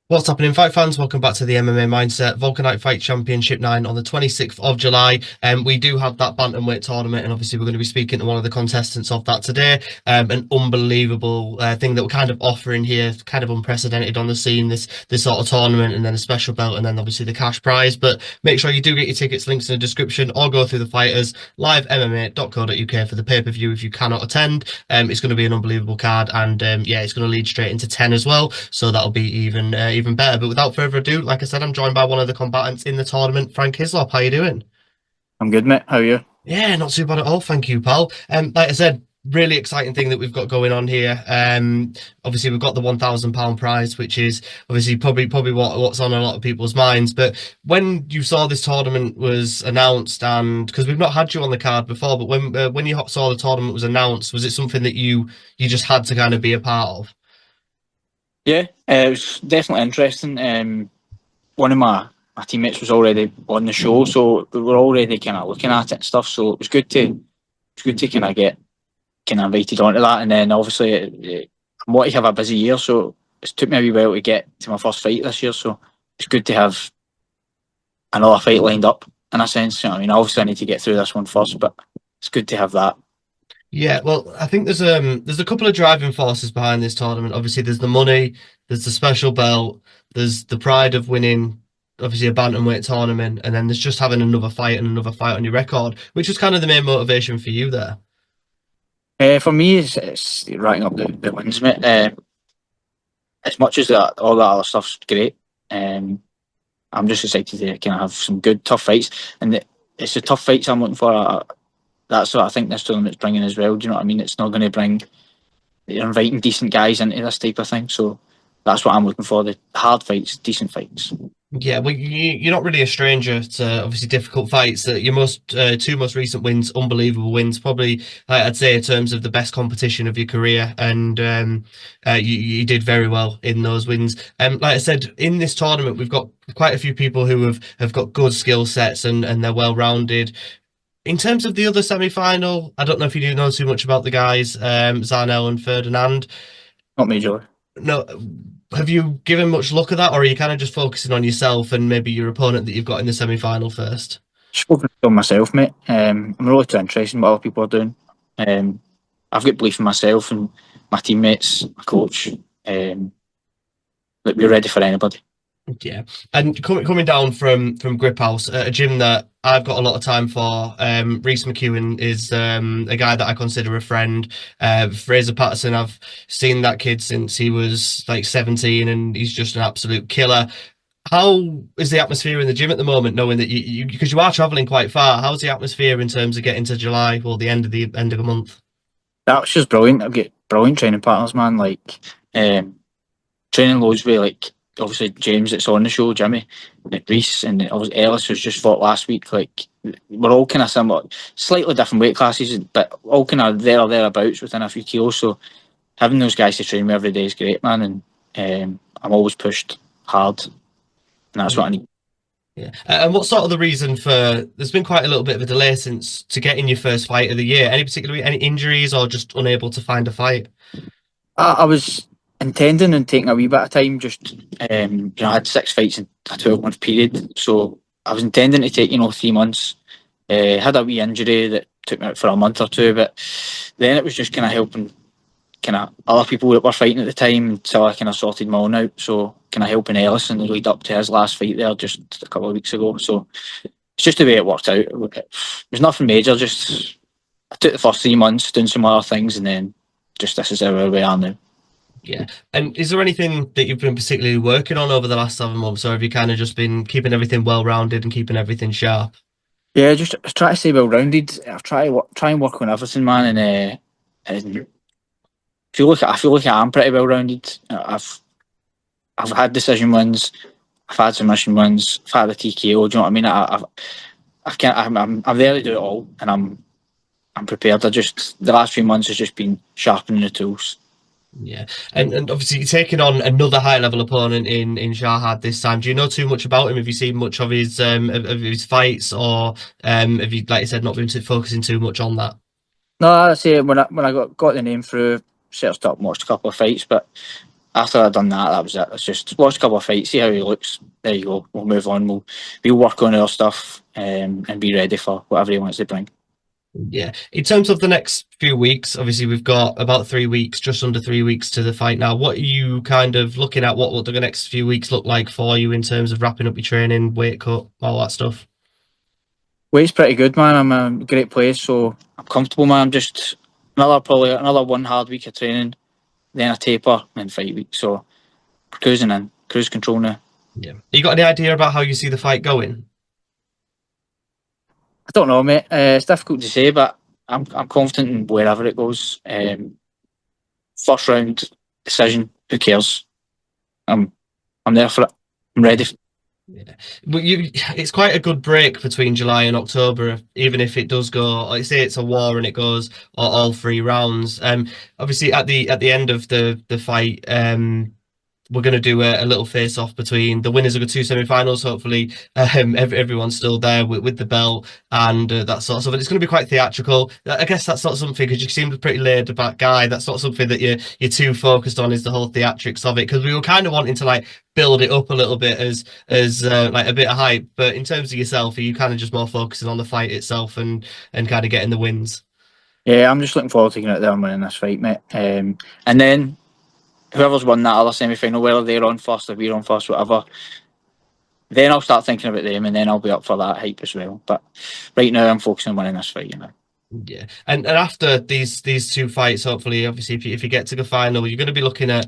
What's happening, fight fans? Welcome back to the MMA Mindset Wolkernite Fight Championship 9 on the 26th of July. We do have that bantamweight tournament, and obviously we're going to be speaking to one of the contestants of that today. An unbelievable thing that we're kind of offering here, kind of unprecedented on the scene. This sort of tournament, and then a special belt, and then obviously the cash prize. But make sure you do get your tickets, links in the description, or go through the fighters livemma.co.uk for the pay-per-view if you cannot attend. It's going to be an unbelievable card, and yeah, it's going to lead straight into 10 as well, so that'll be even better. But without further ado, like I said, I'm joined by one of the combatants in the tournament, Frank Hyslop. How you doing? I'm good, mate. How are you? Yeah, not too bad at all, thank you, pal. Like I said, really exciting thing that we've got going on here. Obviously we've got the £1,000 prize, which is obviously probably what's on a lot of people's minds. But when you saw this tournament was announced, and because we've not had you on the card before, but when you saw the tournament was announced, was it something that you just had to kind of be a part of? Yeah, it was definitely interesting. One of my teammates was already on the show, so we were already kind of looking at it and stuff. So it was good to kind of get kind of invited onto that. And then obviously, I'm wanting to have a busy year, so it took me a wee while to get to my first fight this year. So it's good to have another fight lined up in a sense. You know what I mean, obviously I need to get through this one first, but it's good to have that. Yeah, well, I think there's a couple of driving forces behind this tournament. Obviously, there's the money, there's the special belt, there's the pride of winning, obviously a bantamweight tournament, and then there's just having another fight on your record, which was kind of the main motivation for you there. For me, it's writing up the wins, mate. As much as all that other stuff's great, um, I'm just excited to kind of have some good, tough fights. And it's the tough fights I'm looking for. That's what I think this tournament's bringing as well. Do you know what I mean? It's not going to bring, you're inviting decent guys into this type of thing. So that's what I'm looking for, the hard fights, decent fights. Yeah, well, you're not really a stranger to obviously difficult fights. Your two most recent wins, unbelievable wins, probably I'd say in terms of the best competition of your career, and you did very well in those wins. Like I said, in this tournament, we've got quite a few people who have got good skill sets and they're well rounded. In terms of the other semi-final, I don't know if you do know too much about the guys, Zarnell and Ferdinand. Not major. No, have you given much look at that, or are you kind of just focusing on yourself and maybe your opponent that you've got in the semi-final first? Spoken on myself, mate. I'm really too interested in what other people are doing. Um, I've got belief in myself and my teammates, my coach. That we're ready for anybody. Yeah, and coming down from Grip House, a gym that I've got a lot of time for. Reese McEwen is a guy that I consider a friend. Fraser Patterson, I've seen that kid since he was like 17, and he's just an absolute killer. How is the atmosphere in the gym at the moment, knowing that you because you are traveling quite far? How's the atmosphere in terms of getting to July or the end of the month? That's just brilliant. I've got brilliant training partners, man. Like, training loads with, like, obviously James that's on the show, Jimmy, and Reese, and obviously Ellis who's just fought last week. Like, we're all kind of similar, slightly different weight classes, but all kind of there or thereabouts within a few kilos. So having those guys to train me every day is great, man. And I'm always pushed hard, and that's what I need. Yeah. And what's sort of the reason for? There's been quite a little bit of a delay since to getting your first fight of the year. Any injuries or just unable to find a fight? I was intending on taking a wee bit of time. Just I had 6 fights in a 12-month period, so I was intending to take 3 months. Had a wee injury that took me out for a month or two, but then it was just kind of helping kind of other people that were fighting at the time until I kind of sorted my own out. So kind of helping Ellis in the lead up to his last fight there just a couple of weeks ago. So it's just the way it worked out. It was nothing major. Just I took the first 3 months doing some other things, and then just this is where we are now. Yeah. And is there anything that you've been particularly working on over the last 7 months, or have you kind of just been keeping everything well rounded and keeping everything sharp? Yeah, just try to stay well rounded. I've try and work on everything, man. And I feel like I am pretty well rounded. I've had decision wins, I've had submission wins, I've had a TKO. Do you know what I mean? I've kind I'm there to do it all, and I'm prepared. The last few months has just been sharpening the tools. Yeah. And obviously you're taking on another high level opponent in Shahad this time. Do you know too much about him? Have you seen much of his fights, or have you, like you said, not been focusing too much on that? No, I say when I got the name through, searched up, watched a couple of fights, but after I'd done that, that was it. It's just watch a couple of fights, see how he looks. There you go. We'll move on. We'll work on our stuff and be ready for whatever he wants to bring. Yeah. In terms of the next few weeks, obviously we've got about 3 weeks, just under 3 weeks to the fight now. What are you kind of looking at? What will the next few weeks look like for you in terms of wrapping up your training, weight cut, all that stuff? Weight's pretty good, man. I'm in a great place, so I'm comfortable, man. I'm just probably another one hard week of training, then a taper, then fight week. So cruising in, cruise control now. Yeah. You got any idea about how you see the fight going? I don't know, mate. It's difficult to say, but I'm confident in wherever it goes. First round decision, who cares? I'm I'm there for it. I'm ready. Yeah. But it's quite a good break between July and October, even if it does go, like say it's a war and it goes all 3 rounds. Obviously at the end of the fight, we're going to do a little face off between the winners of the two semi-finals. Hopefully, everyone's still there with the belt and that sort of stuff. And it's going to be quite theatrical. I guess that's not something, because you seem a pretty laid back guy. That's not something that you're too focused on, is the whole theatrics of it. Because we were kind of wanting to like build it up a little bit as like a bit of hype. But in terms of yourself, are you kind of just more focusing on the fight itself and kind of getting the wins? Yeah, I'm just looking forward to getting out there and winning this fight, mate. And then whoever's won that other semi final, whether they're on first or we're on first, whatever, then I'll start thinking about them and then I'll be up for that hype as well. But right now, I'm focusing on winning this fight, you know. Yeah, and after these two fights, hopefully, obviously, if you get to the final, you're going to be looking at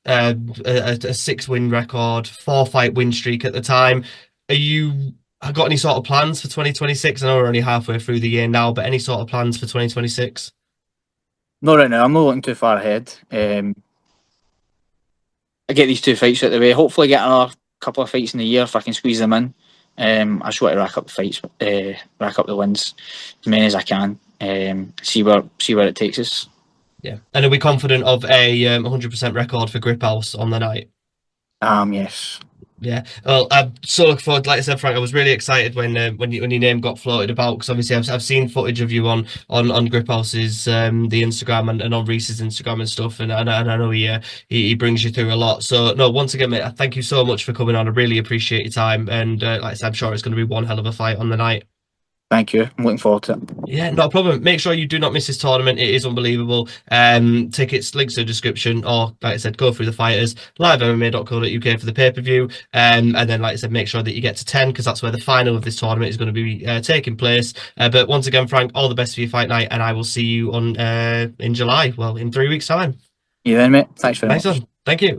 a 6-win record, 4-fight win streak at the time. Are you have got any sort of plans for 2026? I know we're only halfway through the year now, but any sort of plans for 2026? Not right now. I'm not looking too far ahead. I get these two fights out of the way. Hopefully, get another couple of fights in the year if I can squeeze them in. I just want to rack up the fights, rack up the wins, as many as I can. See where it takes us. Yeah, and are we confident of a 100% record for Grip House on the night? Yes. Yeah, well, I'm so looking forward. Like I said, Frank, I was really excited when your name got floated about, because obviously I've seen footage of you on Grip House's the Instagram and on Reese's Instagram and stuff, and I know he brings you through a lot. So no, once again, mate, thank you so much for coming on. I really appreciate your time, and like I said, I'm sure it's going to be one hell of a fight on the night. Thank you. I'm looking forward to it. Yeah, not a problem. Make sure you do not miss this tournament. It is unbelievable. Tickets, links in the description, or like I said, go through the fighters, livemma.co.uk for the pay-per-view. And then, like I said, make sure that you get to 10, because that's where the final of this tournament is going to be taking place. But once again, Frank, all the best for your fight night, and I will see you on in July, well, in 3 weeks' time. You then, mate. Thanks very Nice much. one. Thank you.